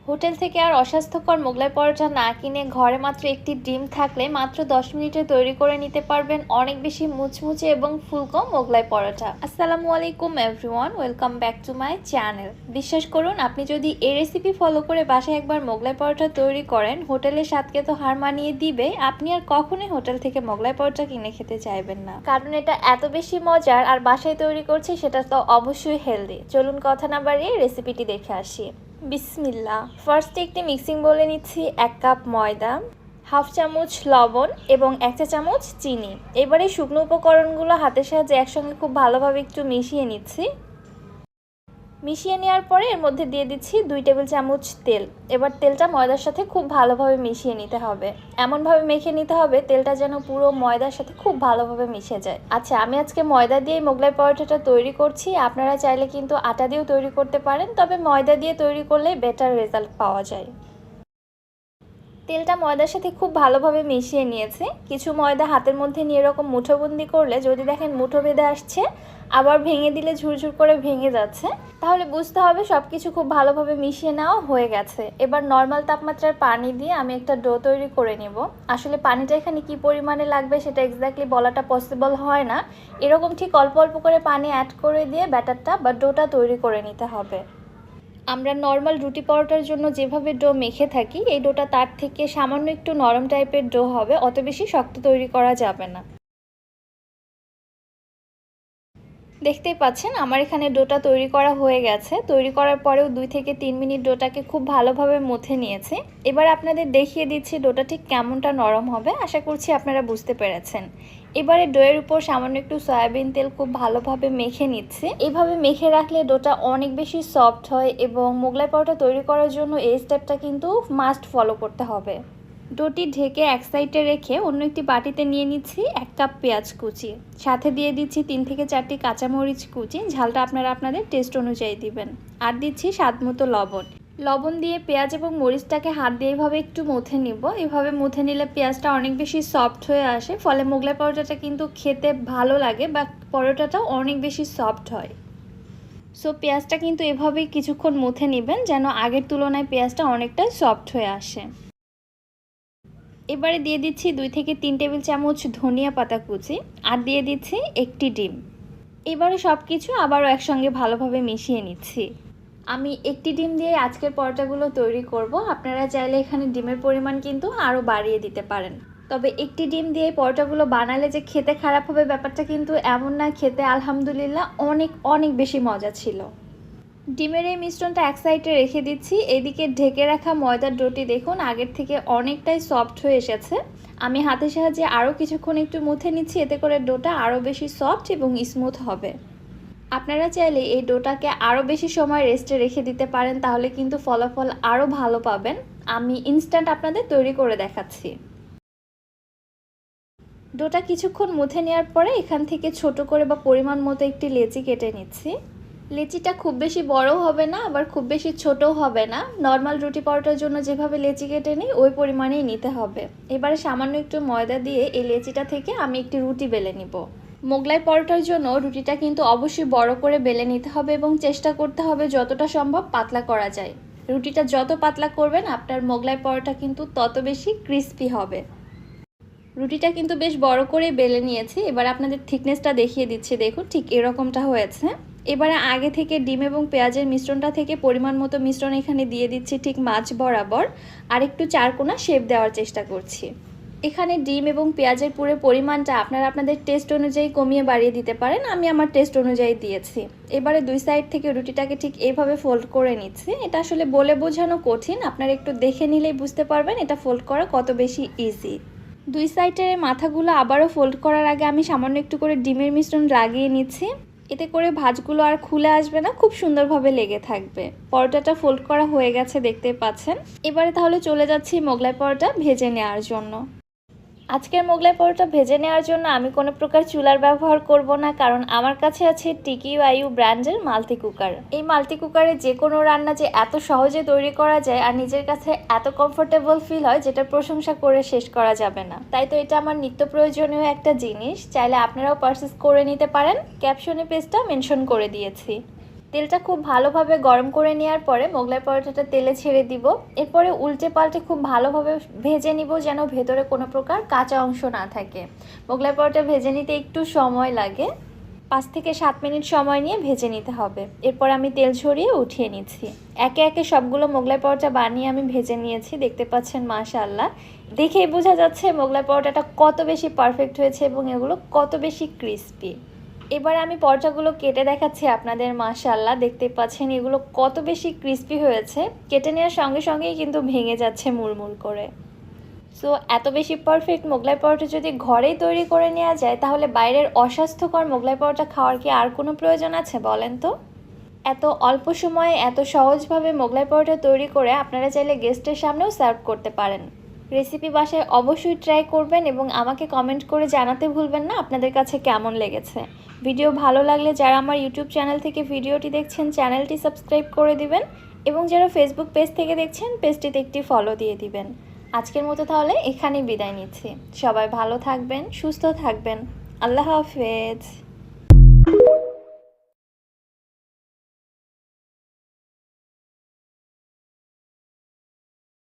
Hotel থেকে আর অস্বাস্থ্যকর মোগলাই পরোটা না কিনে ঘরে মাত্র একটি ডিম থাকলে মাত্র 10 মিনিটে তৈরি করে নিতে পারবেন অনেক বেশি মুচমুচে এবং ফুলকো মোগলাই পরোটা। আসসালামু আলাইকুম everyone, welcome back to my channel. বিশ্বাস করুন, আপনি যদি এই রেসিপি ফলো করে বাসায় একবার মোগলাই পরোটা তৈরি করেন, হোটেলের স্বাদকে তো হার মানিয়ে দিবে। আপনি আর কখনোই হোটেল থেকে মোগলাই পরোটা কিনে খেতে চাইবেন না, কারণ এটা এত বেশি মজার আর বাসায় তৈরি করছি সেটা তো অবশ্যই হেলদি। চলুন কথা না বাড়িয়ে রেসিপিটি দেখে আসি। বিসমিল্লাহ। ফার্স্টে একটি মিক্সিং বলে নিচ্ছি 1 কাপ ময়দা, হাফ চামচ লবণ এবং 1 চা চামচ চিনি। এবারে শুকনো উপকরণগুলো হাতের সাহায্যে একসঙ্গে খুব ভালোভাবে একটু মিশিয়ে নিচ্ছি। মিশিয়ে নেওয়ার পরে এর মধ্যে দিয়ে দিচ্ছি 2 টেবিল চামচ তেল। এবার তেলটা ময়দার সাথে খুব ভালোভাবে মিশিয়ে নিতে হবে, এমনভাবে মেখে নিতে হবে তেলটা যেন পুরো ময়দার সাথে খুব ভালোভাবে মিশে যায়। আচ্ছা, আমি আজকে ময়দা দিয়ে মোগলাই পরোটাটা তৈরি করছি। আপনারা চাইলে কিন্তু আটা দিয়েও তৈরি করতে পারেন, তবে ময়দা দিয়ে তৈরি করলে বেটার রেজাল্ট পাওয়া যায়। তেলটা ময়দার সাথে খুব ভালোভাবে মিশিয়ে নিয়েছে। কিছু ময়দা হাতের মধ্যে নিয়ে এরকম মুঠোবন্দি করলে যদি দেখেন মুঠো বেঁধে আসছে, আবার ভেঙে দিলে ঝুরঝুর করে ভেঙে যাচ্ছে, তাহলে বুঝতে হবে সব কিছু খুব ভালোভাবে মিশিয়ে নেওয়া হয়ে গেছে। এবার নর্মাল তাপমাত্রার পানি দিয়ে আমি একটা ডো তৈরি করে নেব। আসলে পানিটা এখানে কি পরিমাণে লাগবে সেটা এক্স্যাক্টলি বলাটা পসিবল হয় না। এরকম ঠিক অল্প অল্প করে পানি অ্যাড করে দিয়ে ব্যাটারটা বা ডোটা তৈরি করে নিতে হবে। আমরা নর্মাল রুটি পরোটার জন্য যেভাবে ডো মেখে থাকি, এই ডোটা তার থেকে সামান্য একটু নরম টাইপের ডো হবে, অত বেশি শক্ত তৈরি করা যাবে না। দেখতেই পাচ্ছেন আমার এখানে ডোটা তৈরি করা হয়ে গেছে। তৈরি করার পরেও 2 থেকে 3 মিনিট ডোটাকে খুব ভালোভাবে মথে নিয়েছি। এবার আপনাদের দেখিয়ে দিচ্ছি ডোটা ঠিক কেমনটা নরম হবে। আশা করছি আপনারা বুঝতে পেরেছেন। এবারে ডোয়ের উপর সামান্য একটু সয়াবিন তেল খুব ভালোভাবে মেখে নিচ্ছি। এইভাবে মেখে রাখলে ডোটা অনেক বেশি সফট হয় এবং মোগলাই পরোটা তৈরি করার জন্য এই স্টেপটা কিন্তু মাস্ট ফলো করতে হবে। ডোটি ঢেকে এক সাইডে রেখে অন্য একটি বাটিতে নিয়ে নিচ্ছি 1 কাপ পেঁয়াজ কুচি, সাথে দিয়ে দিচ্ছি 3 থেকে 4টি কাঁচামরিচ কুচি। ঝালটা আপনারা আপনাদের টেস্ট অনুযায়ী দিবেন। আর দিচ্ছি স্বাদমতো লবণ। লবণ দিয়ে পেঁয়াজ এবং মরিচটাকে হাত দিয়ে এইভাবে একটু মথে নিব। এভাবে মথে নিলে পেঁয়াজটা অনেক বেশি সফট হয়ে আসে, ফলে মোগলাই পরোটাটা কিন্তু খেতে ভালো লাগে বা পরোটাটাও অনেক বেশি সফট হয়। সো পেঁয়াজটা কিন্তু এভাবেই কিছুক্ষণ মথে নেবেন যেন আগের তুলনায় পেঁয়াজটা অনেকটাই সফট হয়ে আসে। এবারে দিয়ে দিচ্ছি 2 থেকে 3 টেবিল চামচ ধনিয়া পাতা কুচি আর দিয়ে দিচ্ছি একটি ডিম। এবারে সব কিছু আবারও একসঙ্গে ভালোভাবে মিশিয়ে নিচ্ছি। আমি একটি ডিম দিয়ে আজকের পরোটাগুলো তৈরি করব। আপনারা চাইলে এখানে ডিমের পরিমাণ কিন্তু আরও বাড়িয়ে দিতে পারেন, তবে একটি ডিম দিয়ে পরোটাগুলো বানালে যে খেতে খারাপ হবে ব্যাপারটা কিন্তু এমন না। খেতে আলহামদুলিল্লাহ অনেক অনেক বেশি মজা ছিল। ডিমের এই মিশ্রণটা এক সাইডে রেখে দিচ্ছি। এদিকে ঢেকে রাখা ময়দার ডোটি দেখুন আগের থেকে অনেকটাই সফট হয়ে এসেছে। আমি হাতের সাহায্যে আরও কিছুক্ষণ একটু মুথে নিচ্ছি, এতে করে ডোটা আরও বেশি সফট এবং স্মুথ হবে। আপনারা চাইলে এই ডোটাকে আরও বেশি সময় রেস্টে রেখে দিতে পারেন, তাহলে কিন্তু ফলাফল আরও ভালো পাবেন। আমি ইনস্ট্যান্ট আপনাদের তৈরি করে দেখাচ্ছি। ডোটা কিছুক্ষণ মুথে নেওয়ার পরে এখান থেকে ছোট করে বা পরিমাণ মতো একটি লেচি কেটে নিচ্ছি। লেচিটা খুব বেশি বড়ও হবে না, আবার খুব বেশি ছোটও হবে না। নর্মাল রুটি পরোটার জন্য যেভাবে লেচি কেটে নিই ওই পরিমাণেই নিতে হবে। এবারে সামান্য একটু ময়দা দিয়ে এই লেচিটা থেকে আমি একটি রুটি বেলে নিব। মোগলাই পরোটার জন্য রুটিটা কিন্তু অবশ্যই বড় করে বেলে নিতে হবে এবং চেষ্টা করতে হবে যতটা সম্ভব পাতলা করা যায়। রুটিটা যত পাতলা করবেন আপনার মোগলাই পরোটা কিন্তু তত বেশি ক্রিস্পি হবে। রুটিটা কিন্তু বেশ বড় করে বেলে নিয়েছি। এবার আপনাদের থিকনেসটা দেখিয়ে দিচ্ছি, দেখুন ঠিক এরকমটা হয়েছে। এবারে আগে থেকে ডিম এবং পেঁয়াজের মিশ্রণটা থেকে পরিমাণ মতো মিশ্রণ এখানে দিয়ে দিচ্ছি ঠিক মাঝ বরাবর, আর একটু চারকোনা শেপ দেওয়ার চেষ্টা করছি। এখানে ডিম এবং পেঁয়াজের পুরো পরিমাণটা আপনারা আপনাদের টেস্ট অনুযায়ী কমিয়ে বাড়িয়ে দিতে পারেন। আমি আমার টেস্ট অনুযায়ী দিয়েছি। এবারে 2 সাইড থেকে রুটিটাকে ঠিক এইভাবে ফোল্ড করে নিচ্ছি। এটা আসলে বলে বোঝানো কঠিন, আপনারা একটু দেখে নিলেই বুঝতে পারবেন এটা ফোল্ড করা কত বেশি ইজি। 2 সাইডের মাথাগুলো আবারও ফোল্ড করার আগে আমি সামান্য একটু করে ডিমের মিশ্রণ লাগিয়ে নিচ্ছি। এতে করে ভাঁজগুলো আর খুলে আসবে না, খুব সুন্দরভাবে লেগে থাকবে। পরোটাটা ফোল্ড করা হয়ে গেছে, দেখতেই পাচ্ছেন। এবারে তাহলে চলে যাচ্ছি মোগলাই পরোটা ভেজে নেওয়ার জন্য। আজকের মোগলাই পরোটা ভেজে নেওয়ার জন্য আমি কোনো প্রকার চুলার ব্যবহার করব না, কারণ আমার কাছে আছে টিকিউআইউ ব্র্যান্ডের মাল্টি কুকার। এই মাল্টি কুকারে যে কোনো রান্না যে এত সহজে তৈরি করা যায় আর নিজের কাছে এত কমফোর্টেবল ফিল হয় যেটা প্রশংসা করে শেষ করা যাবে না। তাই তো এটা আমার নিত্য প্রয়োজনীয় একটা জিনিস। চাইলে আপনারাও পারচেস করে নিতে পারেন, ক্যাপশনে পেজটা মেনশন করে দিয়েছি। তেলটা খুব ভালোভাবে গরম করে নেওয়ার পরে মোগলাই পরোটাটা তেলে ছেড়ে দিব। এরপরে উল্টে পাল্টে খুব ভালোভাবে ভেজে নিব, যেন ভেতরে কোনো প্রকার কাঁচা অংশ না থাকে। মোগলাই পরোটা ভেজে নিতে একটু সময় লাগে, 5 থেকে 7 মিনিট সময় নিয়ে ভেজে নিতে হবে। এরপর আমি তেল ঝরিয়ে উঠিয়ে নিচ্ছি। একে একে সবগুলো মোগলাই পরোটা বানিয়ে আমি ভেজে নিয়েছি। দেখতে পাচ্ছেন মাশাআল্লাহ, দেখেই বোঝা যাচ্ছে মোগলাই পরোটাটা কত বেশি পারফেক্ট হয়েছে এবং এগুলো কত বেশি ক্রিস্পি। এবার আমি পরোটাগুলো কেটে দেখাচ্ছি আপনাদের। মাশাআল্লাহ, দেখতে পাচ্ছেন এগুলো কত বেশি ক্রিস্পি হয়েছে। কেটে নেওয়ার সঙ্গে সঙ্গেই কিন্তু ভেঙে যাচ্ছে মুড়মুড় করে। সো এত বেশি পারফেক্ট মোগলাই পরোটা যদি ঘরেই তৈরি করে নেওয়া যায়, তাহলে বাইরের অস্বাস্থ্যকর মোগলাই পরোটা খাওয়ার কি আর কোনো প্রয়োজন আছে বলেন তো? এত অল্প সময়ে এত সহজভাবে মোগলাই পরোটা তৈরি করে আপনারা চাইলে গেস্টের সামনেও সার্ভ করতে পারেন। রেসিপি বাসায় অবশ্যই ট্রাই করবেন এবং আমাকে কমেন্ট করে জানাতে ভুলবেন না আপনাদের কাছে কেমন লেগেছে। ভিডিও ভালো লাগলে যারা আমার ইউটিউব চ্যানেল থেকে ভিডিওটি দেখছেন, চ্যানেলটি সাবস্ক্রাইব করে দিবেন এবং যারা ফেসবুক পেজ থেকে দেখছেন, পেজটিতে একটি ফলো দিয়ে দিবেন। আজকের মতো তাহলে এখানেই বিদায় নিচ্ছি। সবাই ভালো থাকবেন, সুস্থ থাকবেন। আল্লাহ হাফেজ।